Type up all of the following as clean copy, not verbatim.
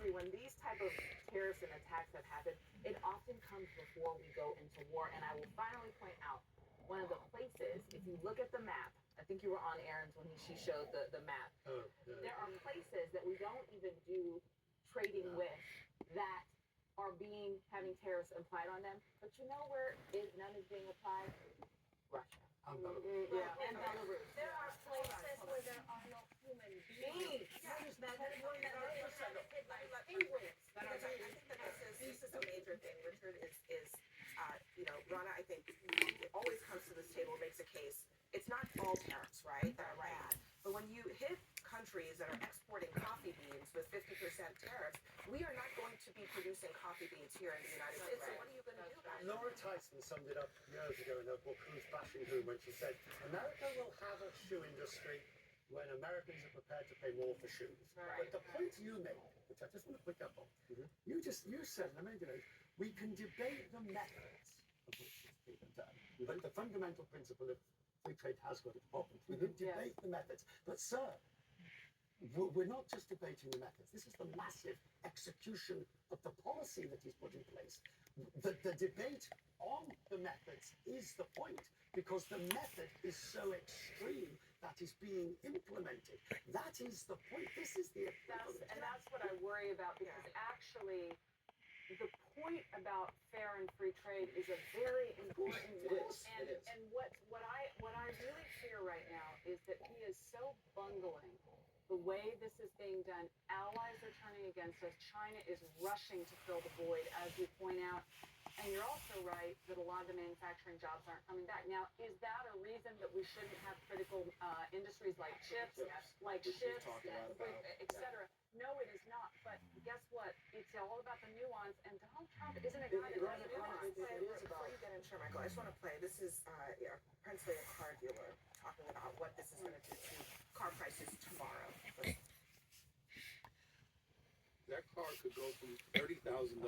industry, when these type of tariffs and attacks have happened, it often comes before we go into war. And I will finally point out one of the places, if you look at the map, I think you were on Aaron's when she showed the map. Oh, yeah. There are places that we don't even do trading with that are having tariffs applied on them. But you know where none is being applied? Russia. And Belarus. Yeah, and Belarus. There are places where there are no human beings. Yeah. I think that this is a major thing. Richard is Rana, I think, always comes to this table, makes a case. It's not all tariffs, right, that are bad. But when you hit countries that are exporting coffee beans with 50% tariffs, we are not going to be producing coffee beans here in the United States. So what are you going to do about it? Laura Tyson summed it up years ago in her book, Who's Bashing Who, when she said, America will have a shoe industry when Americans are prepared to pay more for shoes. Right. But the point you made, which I just want to pick up on, you said, and I made it, we can debate the methods of which it's being done, but the fundamental principle of free trade has got its problems. We can debate the methods, but sir, we're not just debating the methods. This is the massive execution of the policy that he's put in place. The debate on the methods is the point, because the method is so extreme that is being implemented. That is the point. This is the That's what I worry about, because actually the point about fair and free trade is a very important one. And what I really fear right now is that he is so bungling the way this is being done. Allies are turning against us. China is rushing to fill the void, as you point out. And you're also right that a lot of the manufacturing jobs aren't coming back. Now, is that a reason that we shouldn't have critical industries like chips, et cetera? No, it is not. But guess what? It's all about the nuance. And Donald Trump isn't a guy that does nuance. Before you get into Michael, I just want to play. This is principally a car dealer talking about what this is going to do to car prices tomorrow. That car could go from $30,000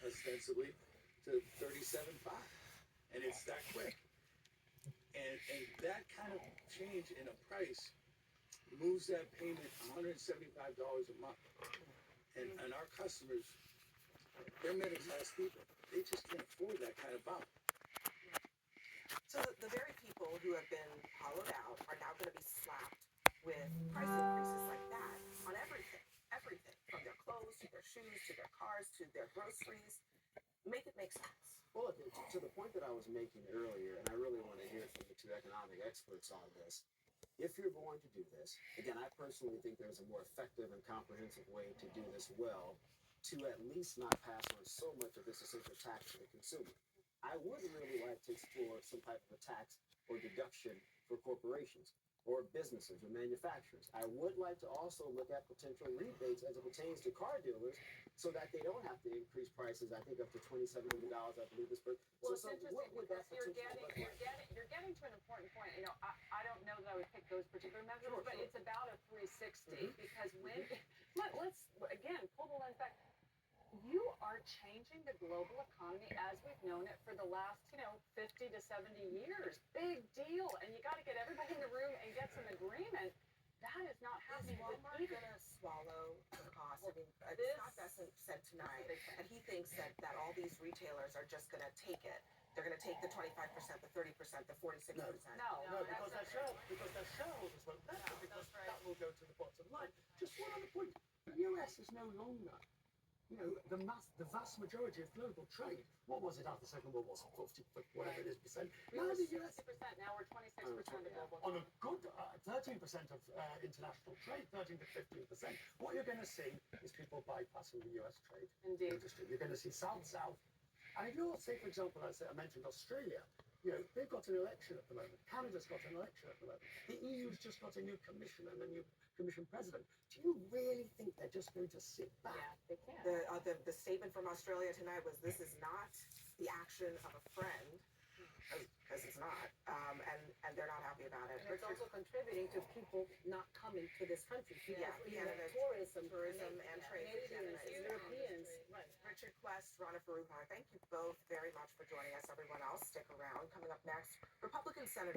ostensibly to $37,500, and it's that quick. And that kind of change in a price moves that payment $175 a month. And our customers, they're middle class people. They just can't afford that kind of bump. So the very people who have been hollowed out are now going to be slapped with price increases like that on everything, from their clothes to their shoes to their cars to their groceries. Make it make sense. Well, to the point that I was making earlier, and I really want to hear from the two economic experts on this, if you're going to do this, again, I personally think there's a more effective and comprehensive way to do this well, to at least not pass on so much of this essential tax to the consumer. I would really like to explore some type of a tax or deduction for corporations or businesses or manufacturers. I would like to also look at potential rebates as it pertains to car dealers, so that they don't have to increase prices. I think up to $2,700, I believe this. Well, it's interesting what would that because potentially look like? you're getting to an important point. I don't know that I would pick those particular measures, but it's about a 360 because let's again pull the lens back. You are changing the global economy as we've known it for the last 50 to 70 years. Big deal, and you got to get everybody in the room and get some agreement. That is not happening. Is Walmart going to swallow the cost? I mean, Scott Bessent said tonight, and he thinks that all these retailers are just going to take it. They're going to take the 25%, the 30%, the 46%. No, because their shareholders won't benefit, because that will go to the bottom line. Just one other point: the US is no longer, the vast majority of global trade. What was it after the Second World War? 40, whatever it is, percent. We were 60%. Now we're 26% of global. On a good 13% of international trade, 13 to 15%. What you're going to see is people bypassing the US trade industry. You're going to see South-South. And if you're, say, for example, I mentioned Australia, they've got an election at the moment. Canada's got an election at the moment. The EU's just got a new commission and a new commission president. Do you really think they're just going to sit back? Yeah, they can. The statement from Australia tonight was, "This is not the action of a friend," because it's not, and they're not happy about it. And it's also contributing to people not coming to this country. Canada, tourism and trade. Canadians, Europeans. Right. Richard Quest, Rana Faruqi, thank you both very much for joining us. Everyone else, stick around. Coming up next, Republican Senator